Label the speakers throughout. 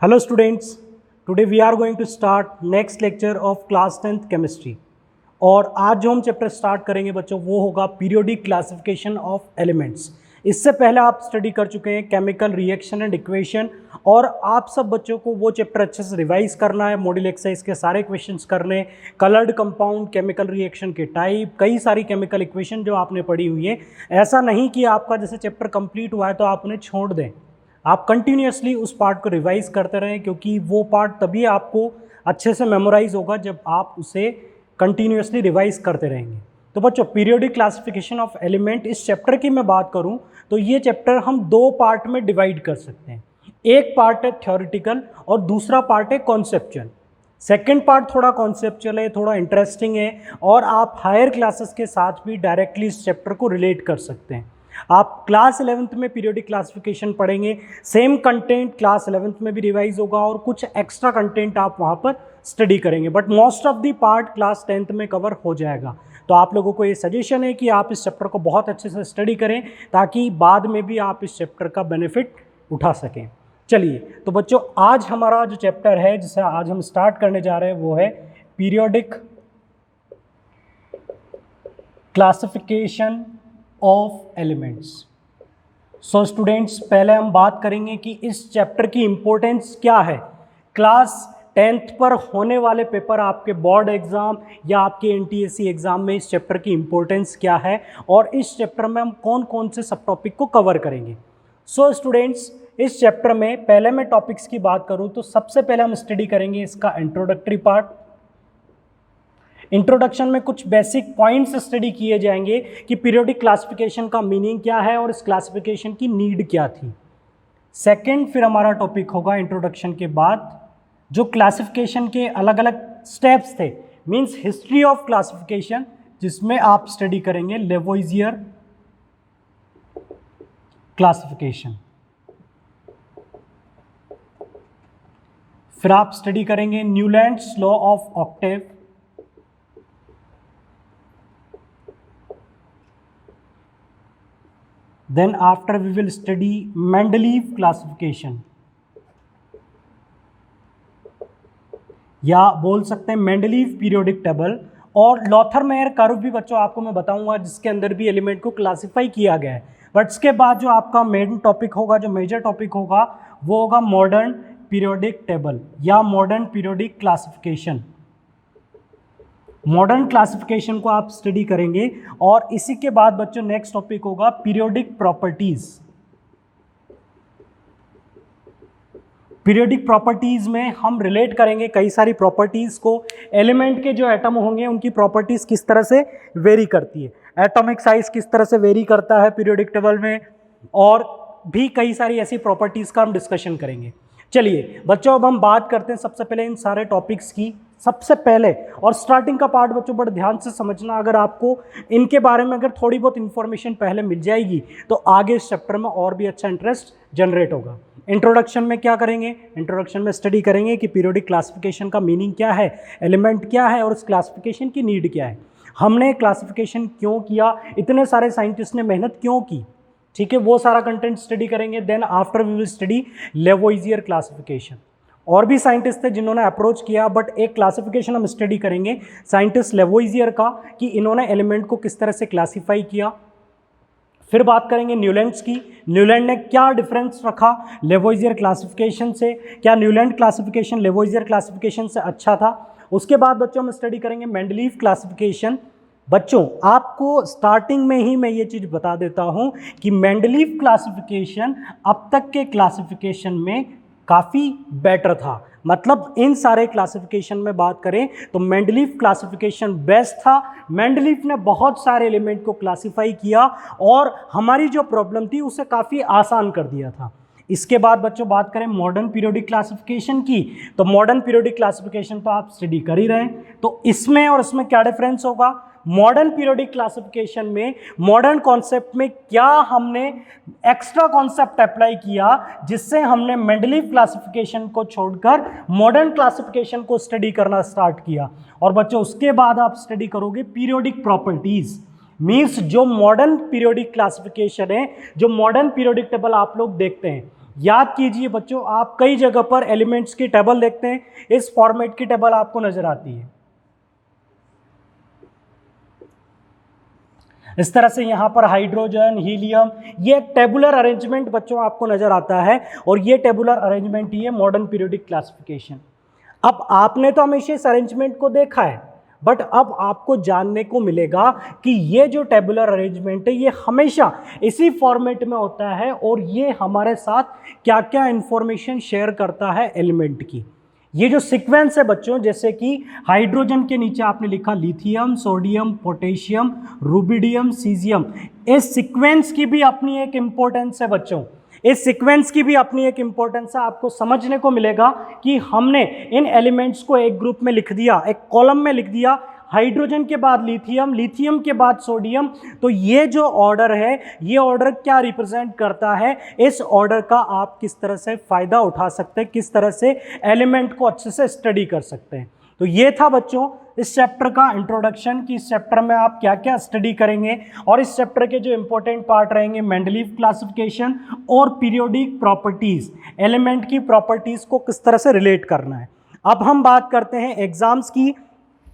Speaker 1: Hello students, today we are going to start next lecture of class 10th chemistry। और आज जो हम chapter start करेंगे बच्चों वो होगा पीरियोडिक क्लासिफिकेशन ऑफ एलिमेंट्स। इससे पहले आप स्टडी कर चुके हैं केमिकल रिएक्शन एंड इक्वेशन, और आप सब बच्चों को वो चैप्टर अच्छे से रिवाइज करना है, मॉड्यूल एक्सरसाइज के सारे क्वेश्चंस करने, कलर्ड कंपाउंड, केमिकल रिएक्शन के टाइप, कई सारी केमिकल इक्वेशन जो आपने पढ़ी हुई है। ऐसा नहीं कि आपका जैसे चैप्टर कंप्लीट हुआ है तो आप उन्हें छोड़ दें, आप कंटिन्यूसली उस पार्ट को रिवाइज करते रहें, क्योंकि वो पार्ट तभी आपको अच्छे से मेमोराइज होगा जब आप उसे कंटिन्यूसली रिवाइज करते रहेंगे। तो बच्चों, पीरियोडिक क्लासिफिकेशन ऑफ एलिमेंट, इस चैप्टर की मैं बात करूं तो ये चैप्टर हम दो पार्ट में डिवाइड कर सकते हैं। एक पार्ट है थ्योरेटिकल और दूसरा पार्ट है कॉन्सेप्चुअल। सेकेंड पार्ट थोड़ा कॉन्सेप्चुअल है, थोड़ा इंटरेस्टिंग है, और आप हायर क्लासेस के साथ भी डायरेक्टली इस चैप्टर को रिलेट कर सकते हैं। आप क्लास 11th में पीरियोडिक क्लासिफिकेशन पढ़ेंगे, सेम कंटेंट क्लास 11th में भी रिवाइज होगा और कुछ एक्स्ट्रा कंटेंट आप वहाँ पर स्टडी करेंगे, but most of the part class 10th में कवर हो जाएगा। तो आप लोगों को ये सजेशन है कि आप इस चैप्टर को बहुत अच्छे से स्टडी करें ताकि बाद में भी आप इस चैप्टर का बेनिफिट उठा सकें। चलिए, तो बच्चों आज हमारा जो चैप्टर है जिसे आज हम स्टार्ट करने जा रहे हैं वो है periodic classification of elements. So students, पहले हम बात करेंगे कि इस चैप्टर की इंपॉर्टेंस क्या है। क्लास 10th पर होने वाले पेपर, आपके बोर्ड एग्जाम या आपके एनटीएससी एग्जाम में इस चैप्टर की इंपॉर्टेंस क्या है और इस चैप्टर में हम कौन कौन से सब टॉपिक को कवर करेंगे। सो स्टूडेंट्स, इस चैप्टर में पहले मैं टॉपिक्स की बात करूं तो सबसे पहले हम स्टडी करेंगे इसका इंट्रोडक्टरी पार्ट। इंट्रोडक्शन में कुछ बेसिक पॉइंट्स स्टडी किए जाएंगे कि पीरियोडिक क्लासिफिकेशन का मीनिंग क्या है और इस क्लासिफिकेशन की नीड क्या थी। सेकंड, फिर हमारा टॉपिक होगा इंट्रोडक्शन के बाद जो क्लासिफिकेशन के अलग अलग स्टेप्स थे, मींस हिस्ट्री ऑफ क्लासिफिकेशन, जिसमें आप स्टडी करेंगे लेवोइजियर क्लासिफिकेशन। फिर आप स्टडी करेंगे Newlands law of Octave. Then after we will study Mendeleev classification, या बोल सकते हैं मेंडलीव पीरियोडिक टेबल, और लॉथरमेयर कर्व भी बच्चों आपको मैं बताऊंगा जिसके अंदर भी एलिमेंट को क्लासिफाई किया गया है। बट इसके बाद जो आपका मेन टॉपिक होगा, जो मेजर टॉपिक होगा, वो होगा मॉडर्न पीरियोडिक टेबल या modern periodic classification. Modern classification को आप स्टडी करेंगे, और इसी के बाद बच्चों नेक्स्ट टॉपिक होगा पीरियोडिक प्रॉपर्टीज। पीरियोडिक प्रॉपर्टीज में हम रिलेट करेंगे कई सारी प्रॉपर्टीज को। एलिमेंट के जो एटम होंगे उनकी प्रॉपर्टीज किस तरह से वेरी करती है, एटॉमिक साइज किस तरह से वेरी करता है पीरियोडिक टेबल में, और भी कई सारी ऐसी प्रॉपर्टीज का हम डिस्कशन करेंगे। चलिए बच्चों, अब हम बात करते हैं सबसे पहले इन सारे टॉपिक्स की। सबसे पहले, और स्टार्टिंग का पार्ट बच्चों बड़े ध्यान से समझना, अगर आपको इनके बारे में अगर थोड़ी बहुत इन्फॉर्मेशन पहले मिल जाएगी तो आगे इस चैप्टर में और भी अच्छा इंटरेस्ट जनरेट होगा। इंट्रोडक्शन में क्या करेंगे, इंट्रोडक्शन में स्टडी करेंगे कि पीरियोडिक क्लासिफिकेशन का मीनिंग क्या है, एलिमेंट क्या है और उस क्लासिफिकेशन की नीड क्या है, हमने क्लासिफिकेशन क्यों किया, इतने सारे साइंटिस्ट ने मेहनत क्यों की, ठीक है, वो सारा कंटेंट स्टडी करेंगे। Then after we will study Lavoisier classification. और भी साइंटिस्ट थे जिन्होंने अप्रोच किया, बट एक क्लासिफिकेशन हम स्टडी करेंगे साइंटिस्ट लेवोइजियर का, कि इन्होंने एलिमेंट को किस तरह से क्लासिफाई किया। फिर बात करेंगे न्यूलैंड्स की, न्यूलैंड ने क्या डिफरेंस रखा लेवोइजियर क्लासिफिकेशन से, क्या न्यूलैंड क्लासिफिकेशन लेवोइजियर क्लासिफिकेशन से अच्छा था। उसके बाद बच्चों हम स्टडी करेंगे मेंडलीव क्लासिफिकेशन। बच्चों, आपको स्टार्टिंग में ही मैं ये चीज़ बता देता हूँ कि मेंडलीव क्लासिफिकेशन अब तक के क्लासिफिकेशन में काफ़ी बेटर था। मतलब इन सारे क्लासिफिकेशन में बात करें तो मेंडलीव क्लासिफिकेशन बेस्ट था। मेंडलीव ने बहुत सारे एलिमेंट को क्लासिफाई किया और हमारी जो प्रॉब्लम थी उसे काफ़ी आसान कर दिया था। इसके बाद बच्चों बात करें मॉडर्न पीरियोडिक क्लासिफिकेशन की, तो मॉडर्न पीरियोडिक क्लासिफिकेशन तो आप स्टडी कर ही रहे हैं, तो इसमें और इसमें क्या डिफरेंस होगा। मॉडर्न पीरियोडिक क्लासिफिकेशन में, मॉडर्न कॉन्सेप्ट में क्या हमने एक्स्ट्रा कॉन्सेप्ट अप्लाई किया जिससे हमने मेंडलीव क्लासिफिकेशन को छोड़कर मॉडर्न क्लासिफिकेशन को स्टडी करना स्टार्ट किया। और बच्चों उसके बाद आप स्टडी करोगे पीरियोडिक प्रॉपर्टीज, मीन्स जो मॉडर्न पीरियोडिक क्लासिफिकेशन है, जो मॉडर्न पीरियोडिक टेबल आप लोग देखते हैं, याद कीजिए बच्चों, आप कई जगह पर एलिमेंट्स की टेबल देखते हैं, इस फॉर्मेट की टेबल आपको नजर आती है। इस तरह से यहाँ पर हाइड्रोजन, हीलियम, ये एक टेबुलर अरेंजमेंट बच्चों आपको नजर आता है, और ये टेबुलर अरेंजमेंट ही है मॉडर्न पीरियोडिक क्लासिफिकेशन। अब आपने तो हमेशा इस अरेंजमेंट को देखा है, बट अब आपको जानने को मिलेगा कि ये जो टेबुलर अरेंजमेंट है ये हमेशा इसी फॉर्मेट में होता है, और ये हमारे साथ क्या क्या इंफॉर्मेशन शेयर करता है एलिमेंट की। ये जो सीक्वेंस है बच्चों, जैसे कि हाइड्रोजन के नीचे आपने लिखा lithium, sodium, potassium, rubidium, caesium, इस सीक्वेंस की भी अपनी एक इंपॉर्टेंस है बच्चों। इस सीक्वेंस की भी अपनी एक इंपॉर्टेंस है। आपको समझने को मिलेगा कि हमने इन एलिमेंट्स को एक ग्रुप में लिख दिया, एक कॉलम में लिख दिया, हाइड्रोजन के बाद लिथियम, लिथियम के बाद सोडियम। तो ये जो ऑर्डर है, ये ऑर्डर क्या रिप्रेजेंट करता है, इस ऑर्डर का आप किस तरह से फायदा उठा सकते हैं, किस तरह से एलिमेंट को अच्छे से स्टडी कर सकते हैं। तो ये था बच्चों इस चैप्टर का इंट्रोडक्शन कि इस चैप्टर में आप क्या क्या स्टडी करेंगे, और इस चैप्टर के जो इंपॉर्टेंट पार्ट रहेंगे मेंडलीव क्लासिफिकेशन और पीरियोडिक प्रॉपर्टीज, एलिमेंट की प्रॉपर्टीज को किस तरह से रिलेट करना है। अब हम बात करते हैं एग्जाम्स की।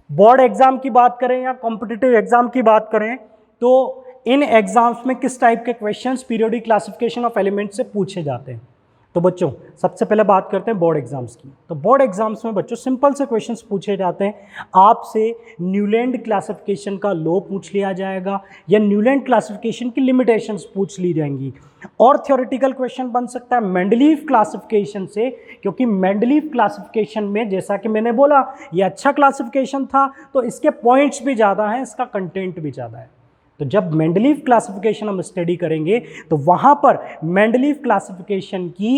Speaker 1: बोर्ड एग्जाम की बात करें या कॉम्पिटिटिव एग्जाम की बात करें, तो इन एग्जाम्स में किस टाइप के questions periodic classification of element से पूछे जाते हैं। तो बच्चों सबसे पहले बात करते हैं बोर्ड एग्जाम्स की। तो बोर्ड एग्जाम्स में बच्चों सिंपल से क्वेश्चंस पूछे जाते हैं। आपसे न्यूलैंड क्लासिफिकेशन का लॉ पूछ लिया जाएगा, या न्यूलैंड क्लासिफिकेशन की लिमिटेशंस पूछ ली जाएंगी, और थ्योरेटिकल क्वेश्चन बन सकता है मेंडलीव क्लासिफिकेशन से, क्योंकि मेंडलीव क्लासिफिकेशन में जैसा कि मैंने बोला ये अच्छा क्लासिफिकेशन था, तो इसके पॉइंट्स भी ज़्यादा हैं, इसका कंटेंट भी ज़्यादा है। तो जब मेंडलीव क्लासिफिकेशन हम स्टडी करेंगे तो वहाँ पर मेंडलीव क्लासिफिकेशन की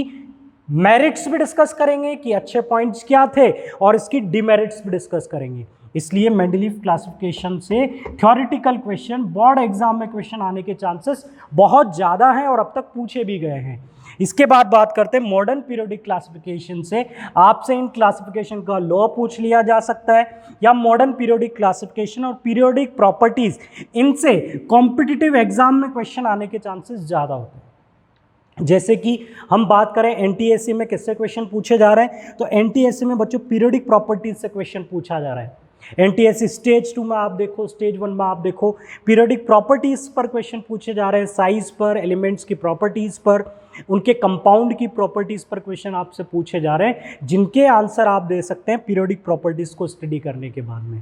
Speaker 1: मेरिट्स भी डिस्कस करेंगे कि अच्छे पॉइंट्स क्या थे, और इसकी डिमेरिट्स भी डिस्कस करेंगे। इसलिए मेंडलीव क्लासिफिकेशन से थ्योरेटिकल क्वेश्चन बोर्ड एग्जाम में क्वेश्चन आने के चांसेस बहुत ज़्यादा हैं, और अब तक पूछे भी गए हैं। इसके बाद बात करते हैं मॉडर्न पीरियोडिक क्लासिफिकेशन से। आपसे इन क्लासिफिकेशन का लॉ पूछ लिया जा सकता है, या मॉडर्न पीरियोडिक क्लासिफिकेशन और पीरियोडिक प्रॉपर्टीज, इनसे कॉम्पिटिटिव एग्जाम में क्वेश्चन आने के चांसेस ज़्यादा होते हैं। जैसे कि हम बात करें एनटीएससी में किससे क्वेश्चन पूछे जा रहे हैं, तो एनटीएससी में बच्चों पीरियोडिक प्रॉपर्टीज से क्वेश्चन पूछा जा रहा है। एनटीएससी स्टेज 2 में आप देखो, स्टेज 1 में आप देखो, पीरियोडिक प्रॉपर्टीज पर क्वेश्चन पूछे जा रहे हैं, साइज पर, एलिमेंट्स की प्रॉपर्टीज पर, उनके कंपाउंड की प्रॉपर्टीज पर क्वेश्चन आपसे पूछे जा रहे हैं, जिनके आंसर आप दे सकते हैं पीरियोडिक प्रॉपर्टीज को स्टडी करने के बाद में।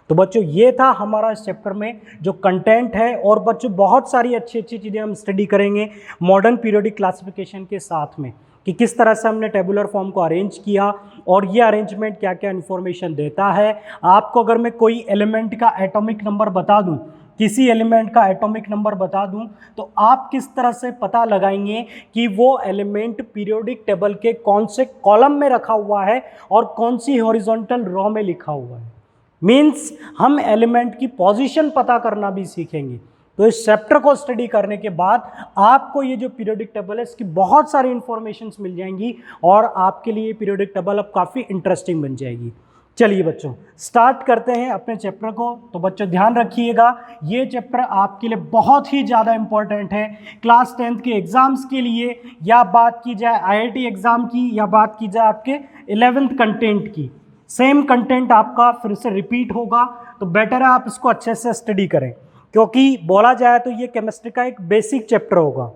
Speaker 1: तो बच्चों ये था हमारा इस चैप्टर में जो कंटेंट है, और बच्चों बहुत सारी अच्छी अच्छी चीज़ें हम स्टडी करेंगे मॉडर्न पीरियोडिक क्लासिफिकेशन के साथ में, कि किस तरह से हमने टेबुलर फॉर्म को अरेंज किया, और ये अरेंजमेंट क्या क्या इन्फॉर्मेशन देता है। आपको अगर मैं कोई एलिमेंट का एटॉमिक नंबर बता दूं, किसी एलिमेंट का एटॉमिक नंबर बता दूं, तो आप किस तरह से पता लगाएंगे कि वो एलिमेंट पीरियोडिक टेबल के कौन से कॉलम में रखा हुआ है और कौन सी हॉरिजॉन्टल रो में लिखा हुआ है। मीन्स हम एलिमेंट की पोजीशन पता करना भी सीखेंगे। तो इस चैप्टर को स्टडी करने के बाद आपको ये जो पीरियोडिक टेबल है इसकी बहुत सारी इंफॉर्मेशंस मिल जाएंगी, और आपके लिए पीरियोडिक टेबल अब काफ़ी इंटरेस्टिंग बन जाएगी। चलिए बच्चों स्टार्ट करते हैं अपने चैप्टर को। तो बच्चों ध्यान रखिएगा, ये चैप्टर आपके लिए बहुत ही ज़्यादा इंपॉर्टेंट है क्लास 10th के एग्ज़ाम्स के लिए, या बात की जाए आईआईटी एग्ज़ाम की, या बात की जाए आपके 11th कंटेंट की। सेम कंटेंट आपका फिर से रिपीट होगा, तो बेटर है आप इसको अच्छे से स्टडी करें, क्योंकि बोला जाए तो ये केमिस्ट्री का एक बेसिक चैप्टर होगा।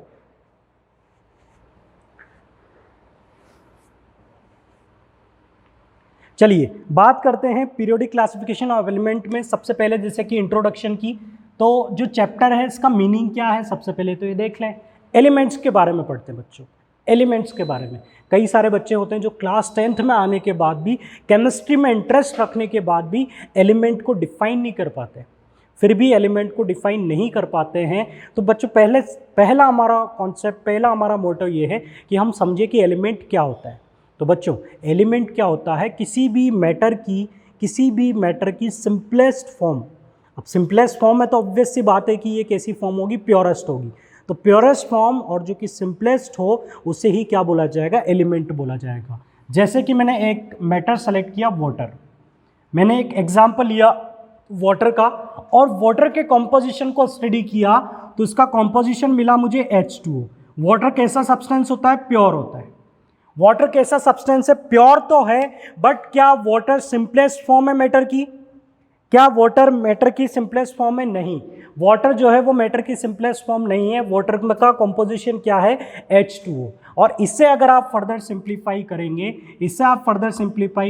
Speaker 1: चलिए बात करते हैं पीरियोडिक क्लासिफिकेशन ऑफ एलिमेंट में। सबसे पहले जैसे कि इंट्रोडक्शन की, तो जो चैप्टर है इसका मीनिंग क्या है, सबसे पहले तो ये देख लें। एलिमेंट्स के बारे में पढ़ते हैं बच्चों, एलिमेंट्स के बारे में। कई सारे बच्चे होते हैं जो क्लास 10th में आने के बाद भी, केमिस्ट्री में इंटरेस्ट रखने के बाद भी एलिमेंट को डिफाइन नहीं कर पाते, फिर भी एलिमेंट को डिफाइन नहीं कर पाते हैं। तो बच्चों पहला हमारा कॉन्सेप्ट, पहला हमारा मोटो ये है कि हम समझे कि एलिमेंट क्या होता है। तो बच्चों एलिमेंट क्या होता है, किसी भी मैटर की सिंपलेस्ट फॉर्म। अब सिंपलेस्ट फॉर्म है तो ऑब्वियस सी बात है कि ये कैसी फॉर्म होगी, प्योरेस्ट होगी। तो प्योरेस्ट फॉर्म और जो कि सिंपलेस्ट हो उसे ही क्या बोला जाएगा, एलिमेंट बोला जाएगा। जैसे कि मैंने एक मैटर सेलेक्ट किया वाटर, मैंने एक एग्जाम्पल लिया वाटर का, और वाटर के कॉम्पोजिशन को स्टडी किया तो इसका कॉम्पोजिशन मिला मुझे H2O। वाटर कैसा सब्सटेंस होता है? प्योर होता है। वाटर कैसा सब्सटेंस है? प्योर तो है, बट क्या वाटर सिंपलेस्ट फॉर्म है मैटर की? क्या वाटर मैटर की सिंपलेस्ट फॉर्म है? नहीं। वाटर जो है वो मैटर की सिंपलेस्ट फॉर्म नहीं है। वाटर का कॉम्पोजिशन क्या है? H2O। और इससे अगर आप फर्दर सिंप्लीफाई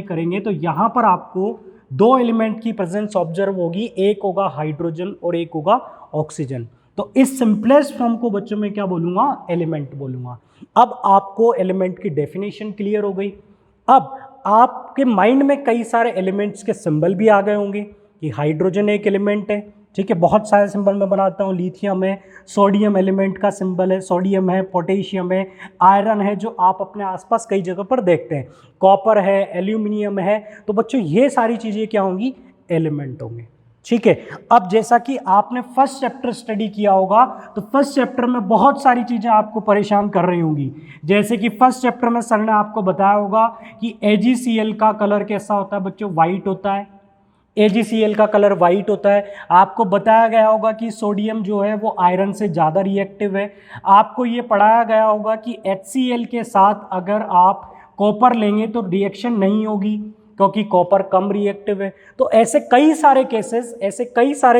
Speaker 1: करेंगे तो यहाँ पर आपको दो एलिमेंट की प्रेजेंस ऑब्जर्व होगी, एक होगा हाइड्रोजन और एक होगा ऑक्सीजन। तो इस सिंपलेस्ट फॉर्म को बच्चों में क्या बोलूँगा? एलिमेंट बोलूँगा। अब आपको एलिमेंट की डेफिनेशन क्लियर हो गई। अब आपके माइंड में कई सारे एलिमेंट्स के सिंबल भी आ गए होंगे कि हाइड्रोजन एक एलिमेंट है, ठीक है, बहुत सारे सिंबल मैं बनाता हूँ। लिथियम है, सोडियम एलिमेंट का सिंबल है, सोडियम है, पोटेशियम है, आयरन है जो आप अपने आसपास कई जगह पर देखते हैं, कॉपर है, एल्यूमिनियम है। तो बच्चों ये सारी चीज़ें क्या होंगी? एलिमेंट होंगे, ठीक है। अब जैसा कि आपने फर्स्ट चैप्टर स्टडी किया होगा तो फर्स्ट चैप्टर में बहुत सारी चीज़ें आपको परेशान कर रही होंगी। जैसे कि फर्स्ट चैप्टर में सर ने आपको बताया होगा कि AgCl का कलर कैसा होता है बच्चों? वाइट होता है। AgCl का कलर वाइट होता है। आपको बताया गया होगा कि सोडियम जो है वो आयरन से ज़्यादा रिएक्टिव है। आपको ये पढ़ाया गया होगा कि HCl के साथ अगर आप कॉपर लेंगे तो रिएक्शन नहीं होगी क्योंकि कॉपर कम रिएक्टिव है। तो ऐसे कई सारे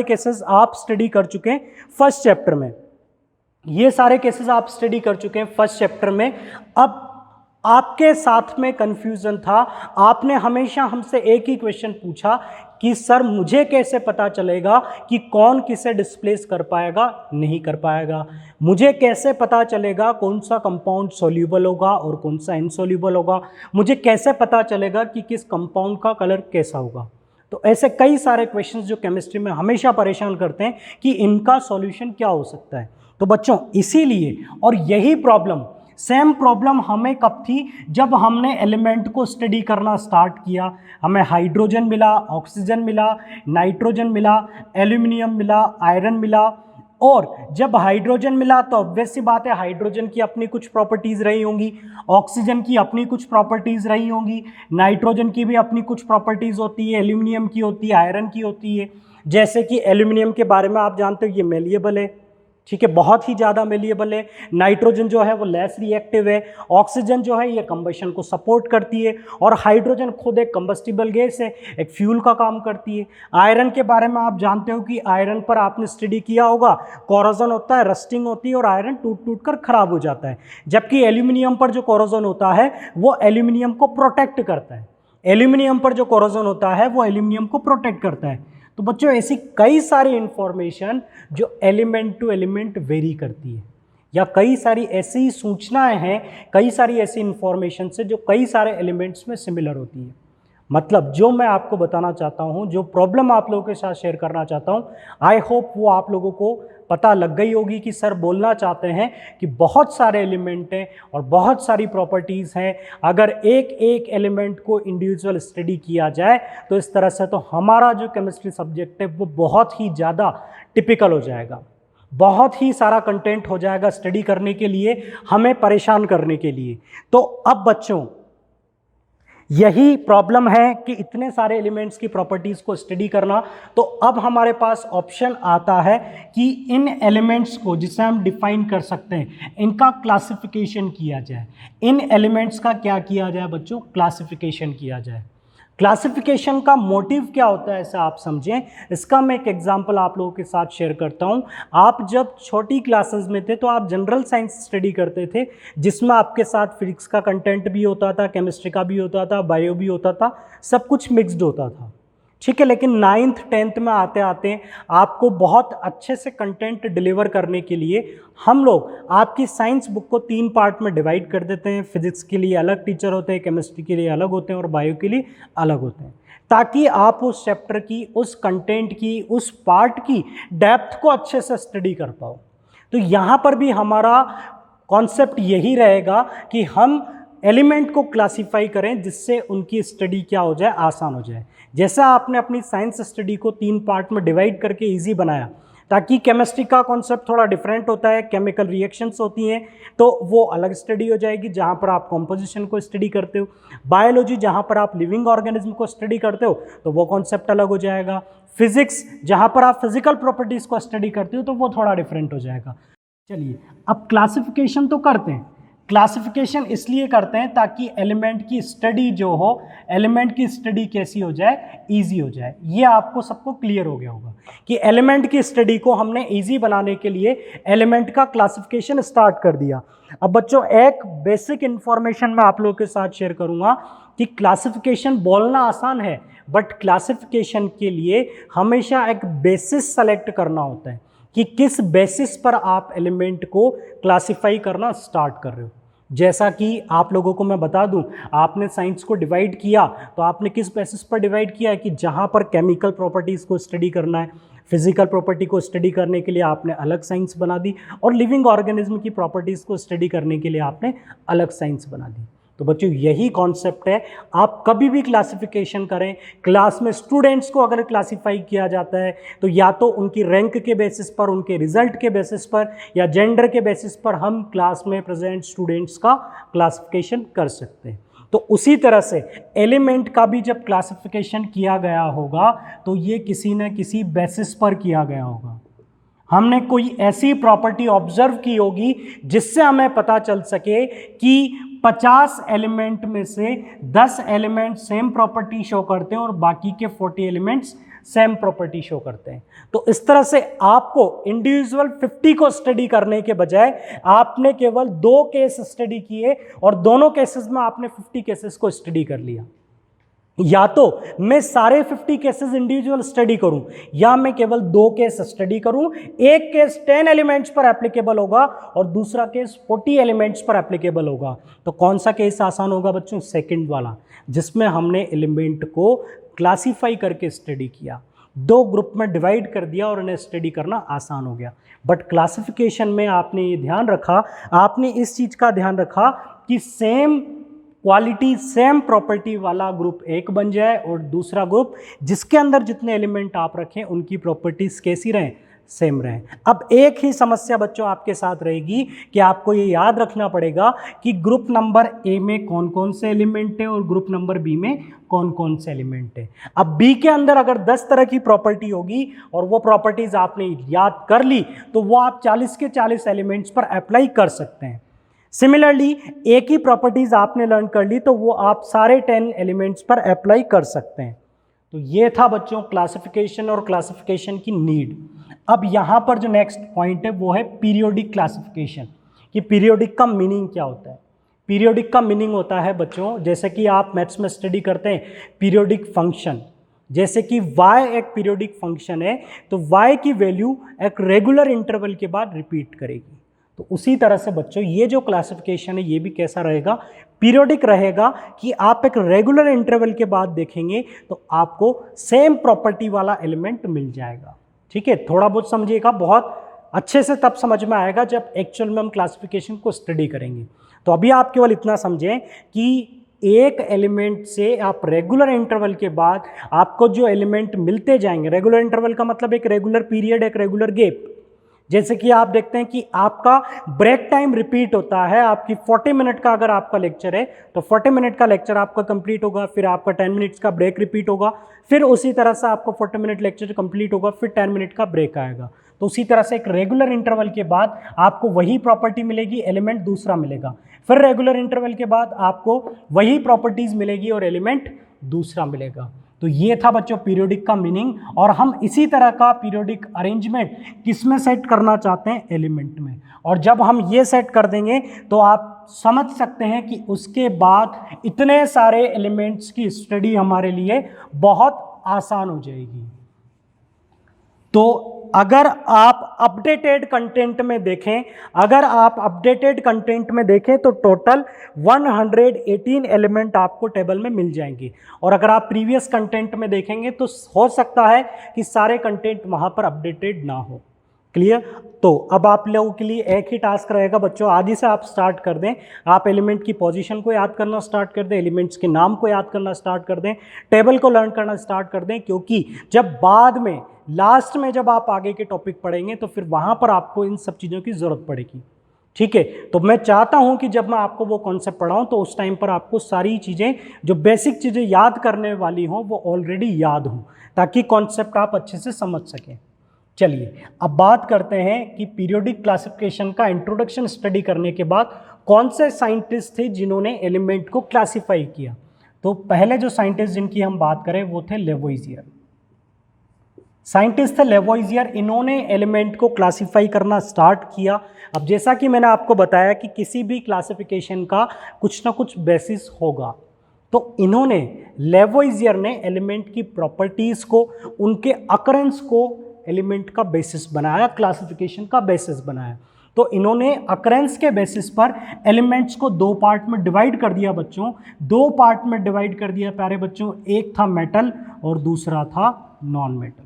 Speaker 1: केसेस आप स्टडी कर चुके हैं फर्स्ट चैप्टर में। ये सारे केसेस आप स्टडी कर चुके हैं फर्स्ट चैप्टर में। अब आपके साथ में कंफ्यूजन था, आपने हमेशा हमसे एक ही क्वेश्चन पूछा कि सर मुझे कैसे पता चलेगा कि कौन किसे डिस्प्लेस कर पाएगा, नहीं कर पाएगा? मुझे कैसे पता चलेगा कौन सा कंपाउंड सॉल्यूबल होगा और कौन सा इनसॉल्यूबल होगा? मुझे कैसे पता चलेगा कि किस कंपाउंड का कलर कैसा होगा? तो ऐसे कई सारे क्वेश्चंस जो केमिस्ट्री में हमेशा परेशान करते हैं कि इनका सॉल्यूशन क्या हो सकता है। तो बच्चों इसीलिए, और यही प्रॉब्लम, सेम प्रॉब्लम हमें कब थी? जब हमने एलिमेंट को स्टडी करना स्टार्ट किया। हमें हाइड्रोजन मिला, ऑक्सीजन मिला, नाइट्रोजन मिला, एल्यूमिनियम मिला, आयरन मिला। और जब हाइड्रोजन मिला तो ऑब्वियस सी बात है हाइड्रोजन की अपनी कुछ प्रॉपर्टीज़ रही होंगी, ऑक्सीजन की अपनी कुछ प्रॉपर्टीज़ रही होंगी, नाइट्रोजन की भी अपनी कुछ प्रॉपर्टीज़ होती है, एल्यूमिनियम की होती है, आयरन की होती है। जैसे कि एल्यूमिनियम के बारे में आप जानते हो ये मेलिएबल है, ठीक है, बहुत ही ज़्यादा मेलिएबल है। नाइट्रोजन जो है वो लेस रिएक्टिव है। ऑक्सीजन जो है ये कंबशन को सपोर्ट करती है और हाइड्रोजन खुद एक कंबस्टिबल गैस है, एक फ्यूल का काम करती है। आयरन के बारे में आप जानते हो कि आयरन पर आपने स्टडी किया होगा, कोरोजन होता है, रस्टिंग होती है और आयरन टूट टूट कर खराब हो जाता है। जबकि एल्यूमिनियम पर जो कोरोजन होता है वो एल्यूमिनियम को प्रोटेक्ट करता है। एल्यूमिनियम पर जो कोरोजन होता है वो एल्यूमिनियम को प्रोटेक्ट करता है। तो बच्चों ऐसी कई सारी इंफॉर्मेशन जो एलिमेंट टू एलिमेंट वेरी करती है, या कई सारी ऐसी सूचनाएं हैं, कई सारी ऐसी इंफॉर्मेशन से जो कई सारे एलिमेंट्स में सिमिलर होती है। मतलब जो मैं आपको बताना चाहता हूँ, जो प्रॉब्लम आप लोगों के साथ शेयर करना चाहता हूँ, आई होप वो आप लोगों को पता लग गई होगी कि सर बोलना चाहते हैं कि बहुत सारे एलिमेंट हैं और बहुत सारी प्रॉपर्टीज़ हैं। अगर एक एक एलिमेंट को इंडिविजुअल स्टडी किया जाए तो इस तरह से तो हमारा जो केमिस्ट्री सब्जेक्ट है वो बहुत ही ज़्यादा टिपिकल हो जाएगा, बहुत ही सारा कंटेंट हो जाएगा स्टडी करने के लिए, हमें परेशान करने के लिए। तो अब बच्चों यही प्रॉब्लम है कि इतने सारे एलिमेंट्स की प्रॉपर्टीज़ को स्टडी करना। तो अब हमारे पास ऑप्शन आता है कि इन एलिमेंट्स को, जिसे हम डिफाइन कर सकते हैं, इनका क्लासिफिकेशन किया जाए। इन एलिमेंट्स का क्या किया जाए बच्चों? क्लासिफिकेशन किया जाए। क्लासिफिकेशन का मोटिव क्या होता है ऐसा आप समझें। इसका मैं एक एग्जांपल आप लोगों के साथ शेयर करता हूं। आप जब छोटी क्लासेस में थे तो आप जनरल साइंस स्टडी करते थे, जिसमें आपके साथ फिजिक्स का कंटेंट भी होता था, केमिस्ट्री का भी होता था, बायो भी होता था, सब कुछ मिक्स्ड होता था, ठीक है। लेकिन 9th 10th में आते आते आपको बहुत अच्छे से कंटेंट डिलीवर करने के लिए हम लोग आपकी साइंस बुक को 3 पार्ट में डिवाइड कर देते हैं। फिजिक्स के लिए अलग टीचर होते हैं, केमिस्ट्री के लिए अलग होते हैं और बायो के लिए अलग होते हैं, ताकि आप उस चैप्टर की, उस कंटेंट की, उस पार्ट की डेप्थ को अच्छे से स्टडी कर पाओ। तो यहाँ पर भी हमारा कॉन्सेप्ट यही रहेगा कि हम एलिमेंट को क्लासीफाई करें जिससे उनकी स्टडी क्या हो जाए, आसान हो जाए। जैसा आपने अपनी साइंस स्टडी को 3 पार्ट में डिवाइड करके इजी बनाया, ताकि केमिस्ट्री का कॉन्सेप्ट थोड़ा डिफरेंट होता है, केमिकल रिएक्शंस होती हैं तो वो अलग स्टडी हो जाएगी जहाँ पर आप कॉम्पोजिशन को स्टडी करते हो। बायोलॉजी जहाँ पर आप लिविंग ऑर्गेनिज्म को स्टडी करते हो तो वो कॉन्सेप्ट अलग हो जाएगा। फिजिक्स जहाँ पर आप फिजिकल प्रॉपर्टीज़ को स्टडी करते हो तो वो थोड़ा डिफरेंट हो जाएगा। चलिए अब क्लासिफिकेशन तो करते हैं। क्लासिफिकेशन इसलिए करते हैं ताकि एलिमेंट की स्टडी जो हो, एलिमेंट की स्टडी कैसी हो जाए, इजी हो जाए। ये आपको सबको क्लियर हो गया होगा कि एलिमेंट की स्टडी को हमने इजी बनाने के लिए एलिमेंट का क्लासिफिकेशन स्टार्ट कर दिया। अब बच्चों एक बेसिक इंफॉर्मेशन मैं आप लोगों के साथ शेयर करूंगा कि क्लासिफिकेशन बोलना आसान है, बट क्लासिफिकेशन के लिए हमेशा एक बेसिस सेलेक्ट करना होता है कि किस बेसिस पर आप एलिमेंट को क्लासिफाई करना स्टार्ट कर रहे हो। जैसा कि आप लोगों को मैं बता दूं, आपने साइंस को डिवाइड किया तो आपने किस बेसिस पर डिवाइड किया है कि जहां पर केमिकल प्रॉपर्टीज़ को स्टडी करना है, फिजिकल प्रॉपर्टी को स्टडी करने के लिए आपने अलग साइंस बना दी, और लिविंग ऑर्गेनिज्म की प्रॉपर्टीज़ को स्टडी करने के लिए आपने अलग साइंस बना दी। तो बच्चों यही कॉन्सेप्ट है। आप कभी भी क्लासिफिकेशन करें, क्लास में स्टूडेंट्स को अगर क्लासिफाई किया जाता है तो या तो उनकी रैंक के बेसिस पर, उनके रिजल्ट के बेसिस पर, या जेंडर के बेसिस पर हम क्लास में प्रेजेंट स्टूडेंट्स का क्लासिफिकेशन कर सकते हैं। तो उसी तरह से एलिमेंट का भी जब क्लासिफिकेशन किया गया होगा तो ये किसी न किसी बेसिस पर किया गया होगा। हमने कोई ऐसी प्रॉपर्टी ऑब्जर्व की होगी जिससे हमें पता चल सके कि 50 एलिमेंट में से 10 एलिमेंट सेम प्रॉपर्टी शो करते हैं और बाकी के 40 एलिमेंट्स सेम प्रॉपर्टी शो करते हैं। तो इस तरह से आपको इंडिविजुअल 50 को स्टडी करने के बजाय आपने केवल 2 केस स्टडी किए और दोनों केसेस में आपने 50 केसेस को स्टडी कर लिया। या तो मैं सारे 50 केसेस इंडिविजुअल स्टडी करूं, या मैं केवल 2 केस स्टडी करूं। एक केस 10 एलिमेंट्स पर एप्लीकेबल होगा और दूसरा केस 40 एलिमेंट्स पर एप्लीकेबल होगा। तो कौन सा केस आसान होगा बच्चों? सेकंड वाला, जिसमें हमने एलिमेंट को क्लासीफाई करके स्टडी किया, 2 ग्रुप में डिवाइड कर दिया और उन्हें स्टडी करना आसान हो गया। बट क्लासिफिकेशन में आपने ये ध्यान रखा, आपने इस चीज़ का ध्यान रखा कि सेम क्वालिटी, सेम प्रॉपर्टी वाला ग्रुप एक बन जाए और दूसरा ग्रुप जिसके अंदर जितने एलिमेंट आप रखें उनकी प्रॉपर्टीज कैसी रहें, सेम रहें। अब एक ही समस्या बच्चों आपके साथ रहेगी कि आपको ये याद रखना पड़ेगा कि ग्रुप नंबर ए में कौन कौन से एलिमेंट है और ग्रुप नंबर बी में कौन कौन से एलिमेंट है। अब बी के अंदर अगर 10 तरह की प्रॉपर्टी होगी और वो प्रॉपर्टीज आपने याद कर ली तो वो आप 40 के 40 एलिमेंट्स पर अप्लाई कर सकते हैं। सिमिलरली एक ही प्रॉपर्टीज आपने लर्न कर ली तो वो आप सारे 10 एलिमेंट्स पर अप्लाई कर सकते हैं। तो ये था बच्चों क्लासिफिकेशन और क्लासिफिकेशन की नीड। अब यहाँ पर जो नेक्स्ट पॉइंट है वो है पीरियोडिक क्लासिफिकेशन, कि पीरियोडिक का मीनिंग क्या होता है। पीरियोडिक का मीनिंग होता है बच्चों, जैसे कि आप मैथ्स में स्टडी करते हैं पीरियोडिक फंक्शन, जैसे कि y एक पीरियोडिक फंक्शन है तो y की वैल्यू एक रेगुलर इंटरवल के बाद रिपीट करेगी। तो उसी तरह से बच्चों ये जो क्लासिफिकेशन है ये भी कैसा रहेगा, पीरियोडिक रहेगा, कि आप एक रेगुलर इंटरवल के बाद देखेंगे तो आपको सेम प्रॉपर्टी वाला एलिमेंट मिल जाएगा। ठीक है, थोड़ा बहुत समझिएगा, बहुत अच्छे से तब समझ में आएगा जब एक्चुअल में हम क्लासिफिकेशन को स्टडी करेंगे। तो अभी आप केवल इतना समझें कि एक एलिमेंट से आप रेगुलर इंटरवल के बाद आपको जो एलिमेंट मिलते जाएंगे, रेगुलर इंटरवल का मतलब एक रेगुलर पीरियड, एक रेगुलर गैप। जैसे कि आप देखते हैं कि आपका ब्रेक टाइम रिपीट होता है, आपकी 40 मिनट का अगर आपका लेक्चर है तो 40 मिनट का लेक्चर आपका कंप्लीट होगा, फिर आपका 10 मिनट्स का ब्रेक रिपीट होगा, फिर उसी तरह से आपका 40 मिनट लेक्चर कंप्लीट होगा, फिर 10 मिनट का ब्रेक आएगा। तो उसी तरह से एक रेगुलर इंटरवल के बाद आपको वही प्रॉपर्टी मिलेगी, एलिमेंट दूसरा मिलेगा, फिर रेगुलर इंटरवल के बाद आपको वही प्रॉपर्टीज मिलेगी और एलिमेंट दूसरा मिलेगा। तो ये था बच्चों पीरियोडिक का मीनिंग, और हम इसी तरह का पीरियोडिक अरेंजमेंट किसमें सेट करना चाहते हैं, एलिमेंट में। और जब हम ये सेट कर देंगे तो आप समझ सकते हैं कि उसके बाद इतने सारे एलिमेंट्स की स्टडी हमारे लिए बहुत आसान हो जाएगी। तो अगर आप अपडेटेड कंटेंट में देखें, तो टोटल 118 एलिमेंट आपको टेबल में मिल जाएंगे, और अगर आप प्रीवियस कंटेंट में देखेंगे तो हो सकता है कि सारे कंटेंट वहां पर अपडेटेड ना हो। क्लियर? तो अब आप लोगों के लिए एक ही टास्क रहेगा बच्चों, आज ही से आप स्टार्ट कर दें, आप एलिमेंट की पोजीशन को याद करना स्टार्ट कर दें, एलिमेंट्स के नाम को याद करना स्टार्ट कर दें, टेबल को लर्न करना स्टार्ट कर दें, क्योंकि जब बाद में लास्ट में जब आप आगे के टॉपिक पढ़ेंगे तो फिर वहां पर आपको इन सब चीज़ों की ज़रूरत पड़ेगी। ठीक है, तो मैं चाहता हूं कि जब मैं आपको वो कॉन्सेप्ट पढ़ाऊं तो उस टाइम पर आपको सारी चीज़ें, जो बेसिक चीज़ें याद करने वाली हों वो ऑलरेडी याद हों, ताकि कॉन्सेप्ट आप अच्छे से समझ सकें। चलिए अब बात करते हैं कि पीरियोडिक क्लासिफिकेशन का इंट्रोडक्शन स्टडी करने के बाद कौन से साइंटिस्ट थे जिन्होंने एलिमेंट को क्लासिफाई किया। तो पहले जो साइंटिस्ट जिनकी हम बात करें वो थे लेवोइजियर। साइंटिस्ट थे लेवोइजियर, इन्होंने एलिमेंट को क्लासिफाई करना स्टार्ट किया। अब जैसा कि मैंने आपको बताया कि किसी भी क्लासिफिकेशन का कुछ ना कुछ बेसिस होगा, तो इन्होंने लेवोइजियर ने एलिमेंट की प्रॉपर्टीज़ को, उनके अकरेंस को एलिमेंट का बेसिस बनाया, क्लासिफिकेशन का बेसिस बनाया। तो इन्होंने अकरेंस के बेसिस पर एलिमेंट्स को दो पार्ट में डिवाइड कर दिया बच्चों, दो पार्ट में डिवाइड कर दिया प्यारे बच्चों। एक था मेटल और दूसरा था नॉन मेटल।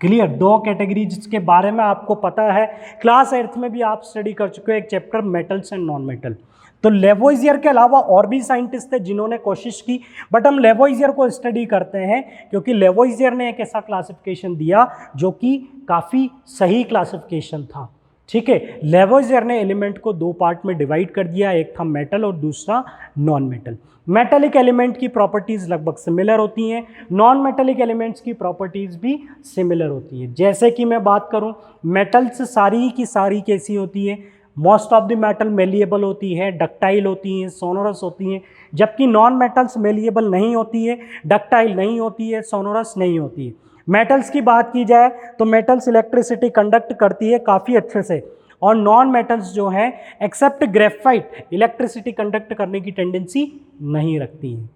Speaker 1: क्लियर, दो कैटेगरी जिसके बारे में आपको पता है, क्लास 8th में भी आप स्टडी कर चुके हो एक chapter metals and non metal. तो लेवोइजियर के अलावा और भी साइंटिस्ट थे जिन्होंने कोशिश की, बट हम लेवोइजियर को स्टडी करते हैं क्योंकि लेवोइजियर ने एक ऐसा क्लासिफिकेशन दिया जो कि काफ़ी सही क्लासिफिकेशन था। ठीक है, लेवोइजियर ने एलिमेंट को दो पार्ट में डिवाइड कर दिया, एक था मेटल और दूसरा नॉन मेटल। मेटेलिक एलिमेंट की प्रॉपर्टीज़ लगभग सिमिलर होती हैं, नॉन मेटेलिक एलिमेंट्स की प्रॉपर्टीज़ भी सिमिलर होती हैं। जैसे कि मैं बात करूं, मेटल्स सारी की सारी कैसी होती है, most of the metal malleable होती है, डक्टाइल होती हैं, सोनोरस होती हैं, जबकि नॉन मेटल्स मेलिएबल नहीं होती है, डक्टाइल नहीं होती है, सोनोरस नहीं होती है। मेटल्स की बात की जाए तो मेटल्स इलेक्ट्रिसिटी कंडक्ट करती है काफ़ी अच्छे से, और नॉन मेटल्स जो हैं एक्सेप्ट ग्रेफाइट इलेक्ट्रिसिटी कंडक्ट करने की टेंडेंसी नहीं रखती हैं।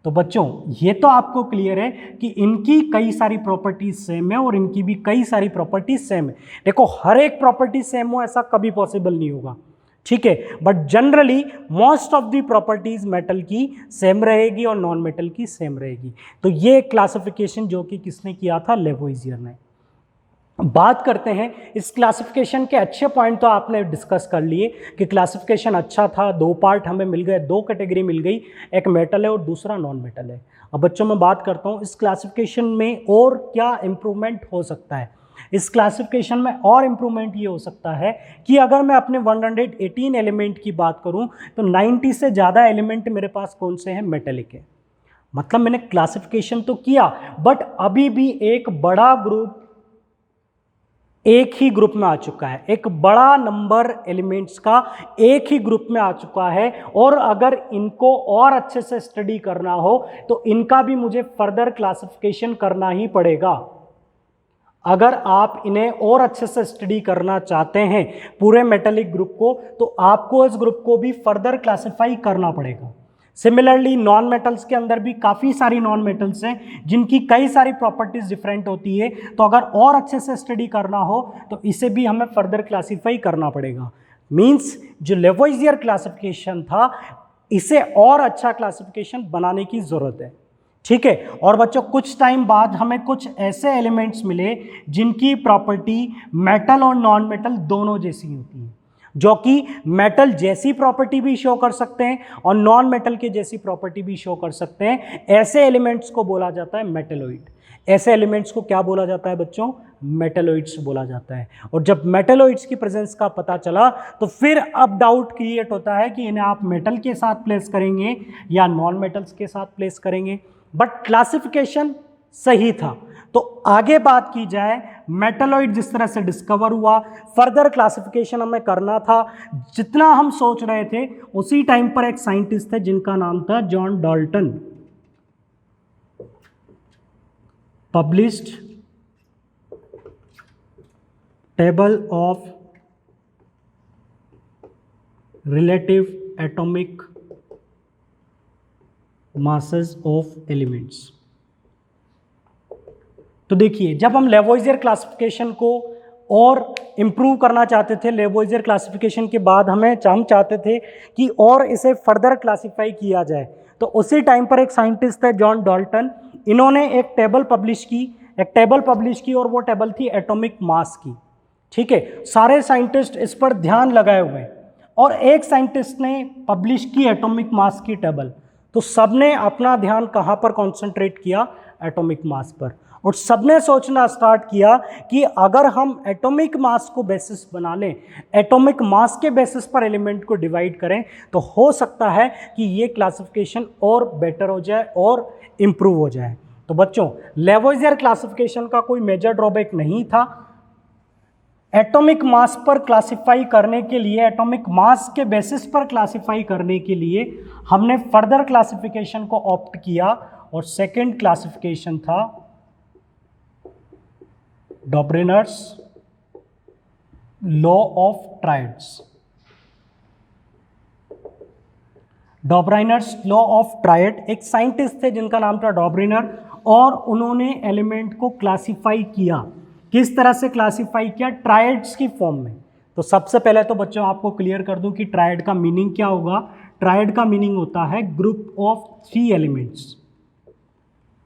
Speaker 1: तो बच्चों ये तो आपको क्लियर है कि इनकी कई सारी प्रॉपर्टीज सेम है और इनकी भी कई सारी प्रॉपर्टीज सेम है। देखो हर एक प्रॉपर्टी सेम हो ऐसा कभी पॉसिबल नहीं होगा, ठीक है, but generally most of the properties metal की सेम रहेगी और नॉन मेटल की सेम रहेगी। तो ये क्लासिफिकेशन जो कि किसने किया था, लेवोइजियर ने। बात करते हैं इस क्लासिफिकेशन के अच्छे पॉइंट तो आपने डिस्कस कर लिए कि क्लासिफिकेशन अच्छा था, दो पार्ट हमें मिल गए, दो कैटेगरी मिल गई, एक मेटल है और दूसरा नॉन मेटल है। अब बच्चों मैं बात करता हूँ इस क्लासिफिकेशन में और क्या इम्प्रूवमेंट हो सकता है। इस क्लासिफिकेशन में और इम्प्रूवमेंट ये हो सकता है कि अगर मैं अपने 118 एलिमेंट की बात करूँ तो 90 से ज़्यादा एलिमेंट मेरे पास कौन से हैं, मेटेलिक है। मतलब मैंने क्लासिफिकेशन तो किया बट अभी भी एक बड़ा ग्रुप एक ही ग्रुप में आ चुका है, एक बड़ा नंबर एलिमेंट्स का एक ही ग्रुप में आ चुका है, और अगर इनको और अच्छे से स्टडी करना हो तो इनका भी मुझे फर्दर क्लासिफिकेशन करना ही पड़ेगा। अगर आप इन्हें और अच्छे से स्टडी करना चाहते हैं पूरे मेटेलिक ग्रुप को, तो आपको इस ग्रुप को भी फर्दर क्लासिफाई करना पड़ेगा। सिमिलरली नॉन मेटल्स के अंदर भी काफ़ी सारी नॉन मेटल्स हैं जिनकी कई सारी प्रॉपर्टीज डिफरेंट होती है, तो अगर और अच्छे से स्टडी करना हो तो इसे भी हमें फर्दर क्लासीफाई करना पड़ेगा। मींस जो लेवोइजियर क्लासिफिकेशन था इसे और अच्छा क्लासिफिकेशन बनाने की ज़रूरत है, ठीक है। और बच्चों कुछ टाइम बाद हमें कुछ ऐसे एलिमेंट्स मिले जिनकी प्रॉपर्टी मेटल और नॉन मेटल दोनों जैसी होती है, जो कि मेटल जैसी प्रॉपर्टी भी शो कर सकते हैं और नॉन मेटल के जैसी प्रॉपर्टी भी शो कर सकते हैं। ऐसे एलिमेंट्स को बोला जाता है मेटेलॉइड। ऐसे एलिमेंट्स को क्या बोला जाता है बच्चों, मेटेलॉइड्स बोला जाता है। और जब मेटेलॉइड्स की प्रेजेंस का पता चला तो फिर अब डाउट क्रिएट होता है कि इन्हें आप मेटल के साथ प्लेस करेंगे या नॉन मेटल्स के साथ प्लेस करेंगे, बट क्लासिफिकेशन सही था। तो आगे बात की जाए, मेटलॉइड जिस तरह से डिस्कवर हुआ, फर्दर क्लासिफिकेशन हमें करना था। जितना हम सोच रहे थे उसी टाइम पर एक साइंटिस्ट थे जिनका नाम था John Dalton, published table of relative atomic masses of elements. तो देखिए जब हम लेवोइजियर क्लासिफिकेशन को और इम्प्रूव करना चाहते थे, लेवोइजियर क्लासिफिकेशन के बाद हम चाहते थे कि और इसे फर्दर क्लासिफाई किया जाए, तो उसी टाइम पर एक साइंटिस्ट है जॉन डाल्टन, इन्होंने एक टेबल पब्लिश की और वो टेबल थी एटॉमिक मास की, ठीक है। सारे साइंटिस्ट इस पर ध्यान लगाए हुए हैं और एक साइंटिस्ट ने पब्लिश की एटॉमिक मास की टेबल, तो सबने अपना ध्यान कहाँ पर कॉन्सेंट्रेट किया, एटॉमिक मास पर। और सबने सोचना स्टार्ट किया कि अगर हम एटॉमिक मास को बेसिस बना लें, एटॉमिक मास के बेसिस पर एलिमेंट को डिवाइड करें, तो हो सकता है कि ये क्लासिफिकेशन और बेटर हो जाए और इम्प्रूव हो जाए। तो बच्चों लेवोइज़ियर क्लासिफिकेशन का कोई मेजर ड्रॉबैक नहीं था। एटॉमिक मास पर क्लासिफाई करने के लिए, एटॉमिक मास के बेसिस पर क्लासिफाई करने के लिए हमने फर्दर क्लासिफिकेशन को ऑप्ट किया और सेकंड क्लासिफिकेशन था Dobereiner's law of triads. Dobereiner's law of triad, एक साइंटिस्ट थे जिनका नाम था डॉबरिनर, और उन्होंने एलिमेंट को क्लासिफाई किया। किस तरह से क्लासिफाई किया? ट्रायड्स की फॉर्म में। तो सबसे पहले तो बच्चों आपको क्लियर कर दूं कि ट्रायड का मीनिंग क्या होगा। ट्रायड का मीनिंग होता है ग्रुप ऑफ 3 एलिमेंट्स।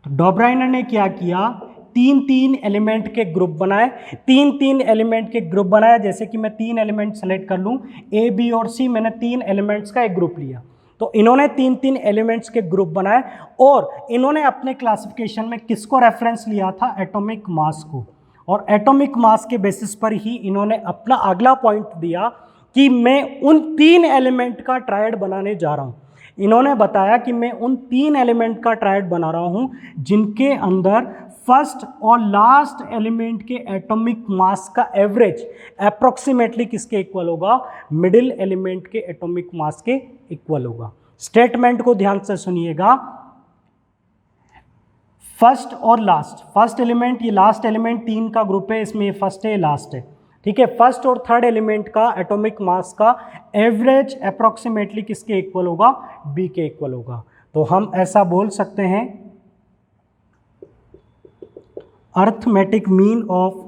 Speaker 1: तो डॉबराइनर ने क्या किया, 3-3 एलिमेंट के ग्रुप बनाए। 3-3 एलिमेंट के ग्रुप बनाए, जैसे कि मैं 3 एलिमेंट सेलेक्ट कर लूँ, ए, बी और सी, मैंने 3 एलिमेंट्स का एक ग्रुप लिया। तो इन्होंने 3-3 एलिमेंट्स के ग्रुप बनाए और इन्होंने अपने क्लासिफिकेशन में किसको रेफरेंस लिया था? एटॉमिक मास को। और एटॉमिक मास के बेसिस पर ही इन्होंने अपना अगला पॉइंट दिया कि मैं उन 3 एलिमेंट का ट्रायड बनाने जा रहा हूँ। इन्होंने बताया कि मैं उन 3 एलिमेंट का ट्रायड बना रहा हूँ जिनके अंदर फर्स्ट और लास्ट एलिमेंट के एटॉमिक मास का एवरेज अप्रोक्सीमेटली किसके इक्वल होगा? मिडिल एलिमेंट के एटॉमिक मास के इक्वल होगा। स्टेटमेंट को ध्यान से सुनिएगा। फर्स्ट और लास्ट, फर्स्ट एलिमेंट, ये लास्ट एलिमेंट 3 का ग्रुप है, इसमें ये फर्स्ट है, ये लास्ट है, ठीक है। फर्स्ट और थर्ड एलिमेंट का एटॉमिक मास का एवरेज अप्रोक्सीमेटली किसके इक्वल होगा? बी के इक्वल होगा। तो हम ऐसा बोल सकते हैं, arithmetic mean of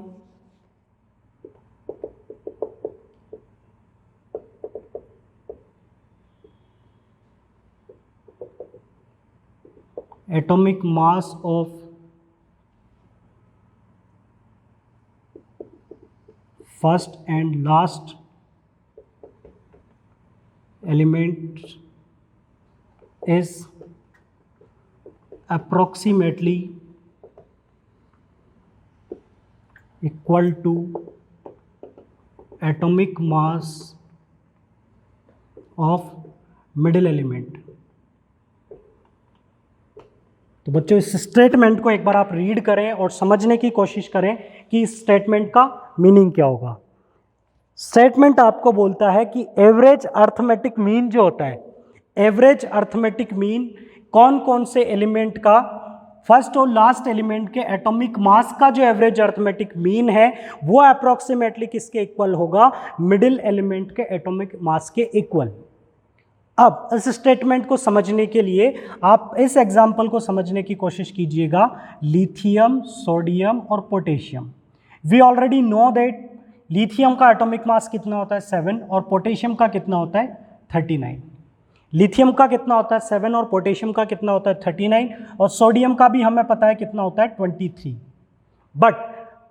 Speaker 1: atomic mass of first and last element is approximately equal to atomic mass of middle element। तो बच्चों इस स्टेटमेंट को एक बार आप रीड करें और समझने की कोशिश करें कि इस स्टेटमेंट का मीनिंग क्या होगा। स्टेटमेंट आपको बोलता है कि एवरेज अर्थमेटिक मीन जो होता है, एवरेज अर्थमेटिक मीन कौन कौन से एलिमेंट का फर्स्ट और लास्ट एलिमेंट के एटॉमिक मास का जो एवरेज अर्थमेटिक मीन है वो अप्रोक्सीमेटली किसके इक्वल होगा? मिडिल एलिमेंट के एटॉमिक मास के इक्वल। अब इस स्टेटमेंट को समझने के लिए आप इस एग्जाम्पल को समझने की कोशिश कीजिएगा। लिथियम, सोडियम और potassium. We already know that lithium का एटॉमिक मास कितना होता है? 7 और पोटेशियम का कितना होता है? 39। लिथियम का कितना होता है? 7 और पोटेशियम का कितना होता है? 39। और सोडियम का भी हमें पता है कितना होता है? 23। बट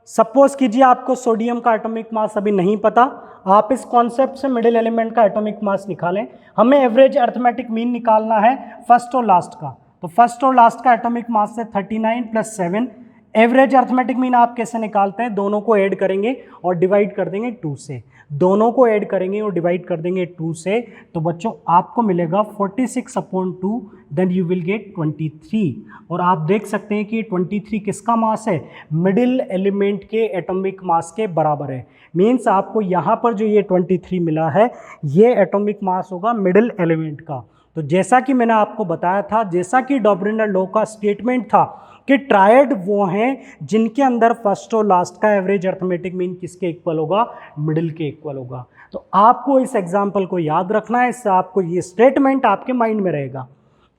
Speaker 1: सपोज कीजिए आपको सोडियम का एटॉमिक मास अभी नहीं पता, आप इस कॉन्सेप्ट से मिडिल एलिमेंट का एटॉमिक मास निकालें। हमें एवरेज अर्थमेटिक मीन निकालना है फर्स्ट और लास्ट का। तो फर्स्ट और लास्ट का एटॉमिक मास है 39 + 7। एवरेज अर्थमेटिक मीन आप कैसे निकालते हैं? दोनों को ऐड करेंगे और डिवाइड कर देंगे 2 से। दोनों को ऐड करेंगे और डिवाइड कर देंगे 2 से, तो बच्चों आपको मिलेगा 46/2, देन यू विल गेट 23। और आप देख सकते हैं कि 23 किसका मास है? मिडिल एलिमेंट के एटॉमिक मास के बराबर है। मीन्स आपको यहाँ पर जो ये 23 मिला है ये एटॉमिक मास होगा मिडिल एलिमेंट का। तो जैसा कि मैंने आपको बताया था, जैसा कि डॉबरिनर लॉ का स्टेटमेंट था कि ट्रायड वो हैं जिनके अंदर फर्स्ट और लास्ट का एवरेज अर्थमेटिक मीन किसके इक्वल होगा? मिडिल के इक्वल होगा। तो आपको इस एग्जाम्पल को याद रखना है, इससे आपको ये स्टेटमेंट आपके माइंड में रहेगा।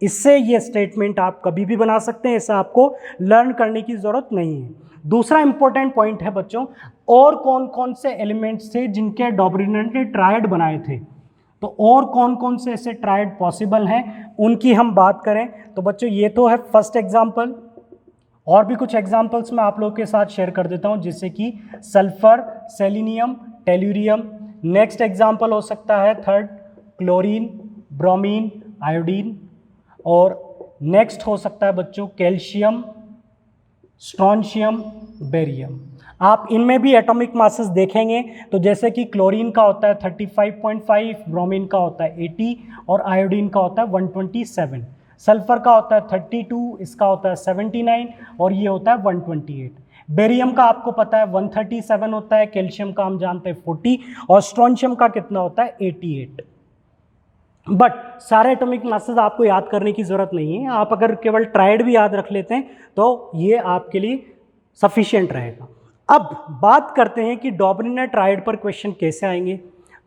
Speaker 1: इससे ये स्टेटमेंट आप कभी भी बना सकते हैं, इससे आपको लर्न करने की ज़रूरत नहीं है। दूसरा इंपॉर्टेंट पॉइंट है बच्चों, और कौन कौन से एलिमेंट्स थे जिनके डॉबरिनर ने ट्रायड बनाए थे। तो और कौन कौन से ऐसे ट्रायड पॉसिबल हैं उनकी हम बात करें तो बच्चों ये तो है फर्स्ट एग्जाम्पल। और भी कुछ एग्जाम्पल्स मैं आप लोगों के साथ शेयर कर देता हूं, जैसे कि sulphur, selenium, tellurium. Next example हो सकता है थर्ड क्लोरीन, ब्रोमीन, आयोडीन। और नेक्स्ट हो सकता है बच्चों कैल्शियम, स्ट्रोंशियम, बेरियम। आप इनमें भी एटॉमिक मासेस देखेंगे तो जैसे कि क्लोरीन का होता है 35.5, ब्रोमीन का होता है 80 और आयोडीन का होता है 127। सल्फर का होता है 32, इसका होता है 79 और ये होता है 128। बेरियम का आपको पता है 137 होता है, कैल्शियम का हम जानते हैं 40 और स्ट्रोंशियम का कितना होता है 88। बट सारे एटॉमिक मासेस आपको याद करने की जरूरत नहीं है, आप अगर केवल ट्राइड भी याद रख लेते हैं तो ये आपके लिए सफिशिएंट रहेगा। अब बात करते हैं कि डॉबरिनर ट्राइड पर क्वेश्चन कैसे आएंगे।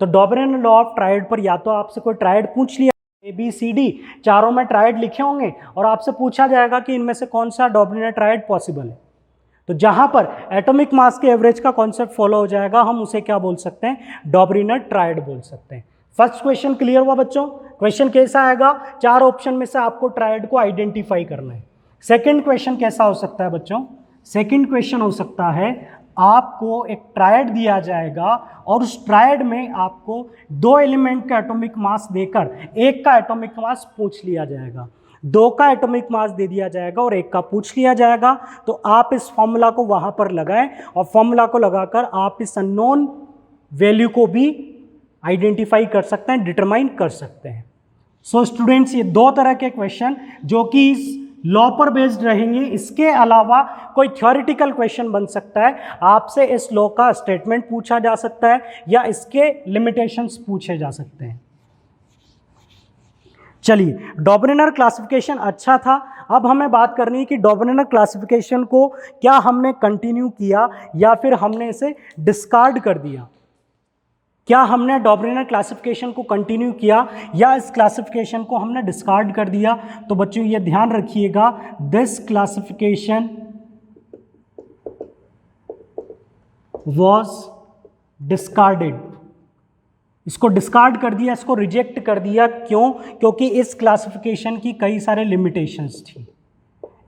Speaker 1: तो डॉबरिनर लॉ ऑफ ट्राइड पर या तो आपसे कोई ट्राइड पूछ लिया, ABCD चारों में ट्राइड लिखे होंगे और आपसे पूछा जाएगा कि इनमें से कौन सा डॉबरिनर ट्राइड पॉसिबल है। तो जहां पर एटॉमिक मास के एवरेज का कॉन्सेप्ट फॉलो हो जाएगा, हम उसे क्या बोल सकते हैं, डॉबरिनर ट्राइड बोल सकते हैं। फर्स्ट क्वेश्चन क्लियर हुआ बच्चों? क्वेश्चन कैसा आएगा, चार ऑप्शन में से आपको ट्राइड को आइडेंटिफाई करना है। सेकंड क्वेश्चन कैसा हो सकता है बच्चों? सेकंड क्वेश्चन हो सकता है आपको एक ट्राइड दिया जाएगा और उस ट्राइड में आपको दो एलिमेंट का एटॉमिक मास देकर एक का एटॉमिक मास पूछ लिया जाएगा, दो का एटॉमिक मास दे दिया जाएगा और एक का पूछ लिया जाएगा। तो आप इस फॉर्मूला को वहां पर लगाएं और फॉर्मूला को लगाकर आप इस अननोन वैल्यू को भी आइडेंटिफाई कर सकते हैं, डिटरमाइन कर सकते हैं। सो स्टूडेंट्स, ये दो तरह के क्वेश्चन जो कि इस लॉ पर बेस्ड रहेंगे, इसके अलावा कोई थ्योरेटिकल क्वेश्चन बन सकता है, आपसे इस लॉ का स्टेटमेंट पूछा जा सकता है या इसके लिमिटेशंस पूछे जा सकते हैं। चलिए, डॉबरिनर क्लासिफिकेशन अच्छा था। अब हमें बात करनी है कि डॉबरिनर क्लासिफिकेशन को क्या हमने कंटिन्यू किया या फिर हमने इसे डिस्कार्ड कर दिया। क्या हमने डॉबरिनर क्लासिफिकेशन को कंटिन्यू किया या इस क्लासिफिकेशन को हमने डिस्कार्ड कर दिया? तो बच्चों ये ध्यान रखिएगा, दिस क्लासिफिकेशन वॉज डिस्कार्डेड। इसको डिस्कार्ड कर दिया, इसको रिजेक्ट कर दिया। क्यों? क्योंकि इस क्लासिफिकेशन की कई सारे लिमिटेशंस थी,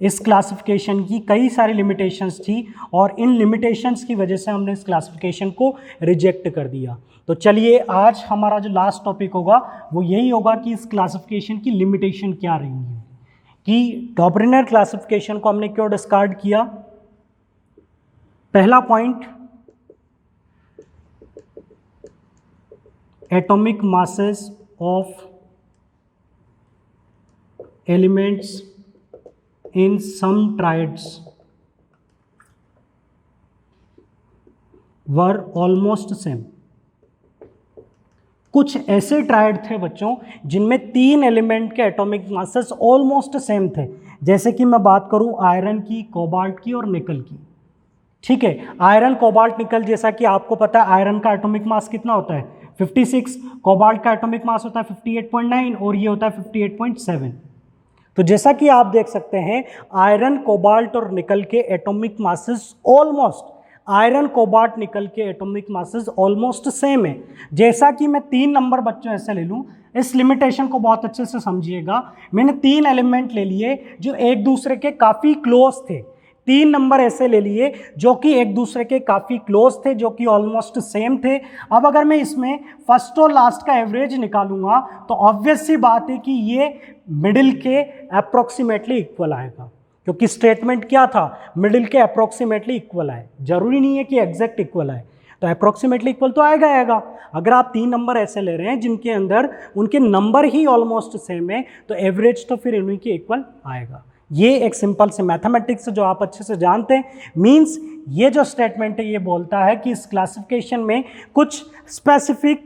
Speaker 1: इस क्लासिफिकेशन की कई सारी लिमिटेशंस थी और इन लिमिटेशंस की वजह से हमने इस क्लासिफिकेशन को रिजेक्ट कर दिया। तो चलिए, आज हमारा जो लास्ट टॉपिक होगा वो यही होगा कि इस क्लासिफिकेशन की लिमिटेशन क्या रहेंगी, कि डॉबरिनर क्लासिफिकेशन को हमने क्यों डिस्कार्ड किया। पहला point, atomic masses of elements in some triads were almost same। कुछ ऐसे ट्रायड थे बच्चों जिनमें तीन एलिमेंट के एटॉमिक मासेस ऑलमोस्ट सेम थे। जैसे कि मैं बात करूं आयरन की, कोबाल्ट की और निकल की। ठीक है, आयरन, कोबाल्ट, निकल, जैसा कि आपको पता है आयरन का एटॉमिक मास कितना होता है 56, कोबाल्ट का एटॉमिक मास होता है 58.9 और ये होता है 58.7। तो जैसा कि आप देख सकते हैं, आयरन, कोबाल्ट और निकल के atomic masses almost, iron, cobalt, निकल के एटॉमिक मासेस ऑलमोस्ट सेम है। जैसा कि मैं 3 नंबर बच्चों ऐसे ले लूं, इस लिमिटेशन को बहुत अच्छे से समझिएगा। मैंने 3 एलिमेंट ले लिए जो एक दूसरे के काफ़ी क्लोज थे, 3 नंबर ऐसे ले लिए जो कि एक दूसरे के काफ़ी क्लोज थे, जो कि ऑलमोस्ट सेम थे। अब अगर मैं इसमें फर्स्ट और लास्ट का एवरेज निकालूंगा तो ऑब्वियस सी बात है कि ये मिडिल के अप्रोक्सीमेटली इक्वल आएगा, क्योंकि स्टेटमेंट क्या था, मिडिल के अप्रोक्सीमेटली इक्वल आए। जरूरी नहीं है कि एग्जैक्ट इक्वल आए, तो अप्रोक्सीमेटली इक्वल तो आएगा। अगर आप 3 नंबर ऐसे ले रहे हैं जिनके अंदर उनके नंबर ही ऑलमोस्ट सेम है, तो एवरेज तो फिर इन्हीं के इक्वल आएगा। ये एक सिंपल से मैथमेटिक्स जो आप अच्छे से जानते हैं। मीन्स ये जो स्टेटमेंट है ये बोलता है कि इस क्लासिफिकेशन में कुछ स्पेसिफिक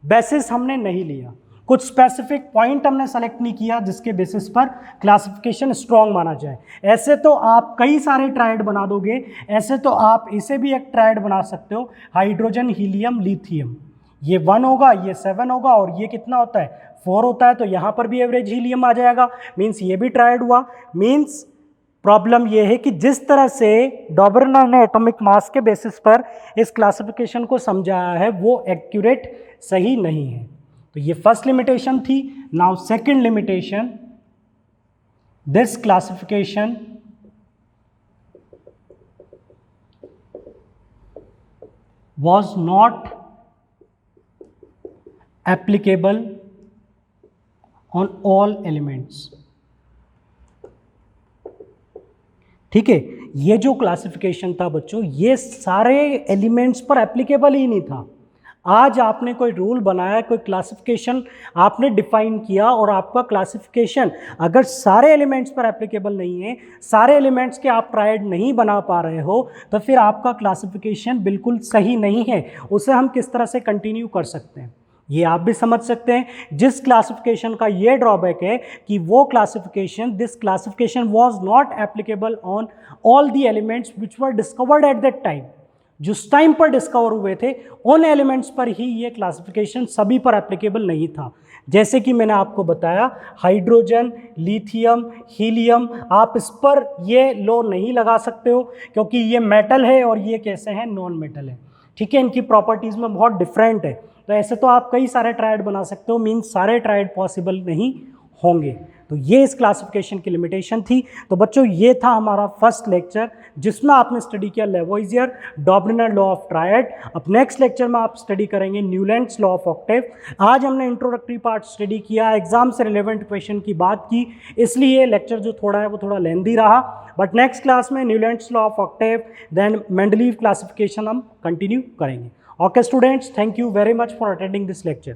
Speaker 1: बेसिस हमने नहीं लिया, कुछ स्पेसिफिक पॉइंट हमने सेलेक्ट नहीं किया जिसके बेसिस पर क्लासिफिकेशन स्ट्रॉन्ग माना जाए। ऐसे तो आप कई सारे ट्रायड बना दोगे, ऐसे तो आप इसे भी एक ट्रायड बना सकते हो, हाइड्रोजन, हीलियम, लिथियम। ये 1 होगा, ये 7 होगा और ये कितना होता है 4 होता है, तो यहाँ पर भी एवरेज हीलियम आ जाएगा। मीन्स ये भी ट्रायड हुआ। मीन्स प्रॉब्लम ये है कि जिस तरह से डॉबरिनर ने एटॉमिक मास के बेसिस पर इस क्लासिफिकेशन को समझाया है वो एक्यूरेट सही नहीं है। तो ये फर्स्ट लिमिटेशन थी। Now second limitation, this classification was not applicable on all elements। ठीक है, ये जो क्लासिफिकेशन था बच्चों, ये सारे एलिमेंट्स पर एप्लीकेबल ही नहीं था। आज आपने कोई रूल बनाया, कोई क्लासिफिकेशन आपने डिफाइन किया और आपका क्लासिफिकेशन अगर सारे एलिमेंट्स पर एप्लीकेबल नहीं है, सारे एलिमेंट्स के आप ट्रायड नहीं बना पा रहे हो, तो फिर आपका क्लासिफिकेशन बिल्कुल सही नहीं है। उसे हम किस तरह से कंटिन्यू कर सकते हैं ये आप भी समझ सकते हैं। जिस क्लासिफिकेशन का ये ड्रॉबैक है कि वो classification, this classification was not applicable on all the elements which were discovered at that time. जिस टाइम पर डिस्कवर हुए थे उन एलिमेंट्स पर ही ये क्लासिफिकेशन सभी पर एप्लीकेबल नहीं था। जैसे कि मैंने आपको बताया, हाइड्रोजन, लिथियम, हीलियम, आप इस पर ये लॉ नहीं लगा सकते हो क्योंकि ये मेटल है और ये कैसे हैं, नॉन मेटल है। ठीक है, इनकी प्रॉपर्टीज़ में बहुत डिफरेंट है। तो ऐसे तो आप कई सारे ट्रायड बना सकते हो, मीन्स सारे ट्रायड पॉसिबल नहीं होंगे। तो ये इस क्लासिफिकेशन की लिमिटेशन थी। तो बच्चों ये था हमारा फर्स्ट लेक्चर जिसमें आपने स्टडी किया लेवोइजियर, डॉबलिनर लॉ ऑफ ट्रायड। अब नेक्स्ट लेक्चर में आप स्टडी करेंगे न्यूलैंड्स लॉ ऑफ ऑक्टेव। आज हमने इंट्रोडक्टरी पार्ट स्टडी किया, एग्जाम से रिलेवेंट क्वेश्चन की बात की, इसलिए लेक्चर जो थोड़ा है वो थोड़ा लेंदी रहा। बट नेक्स्ट क्लास में Newlands law of octave then Mendeleev classification हम कंटिन्यू करेंगे। Okay students, thank you very much for attending this lecture.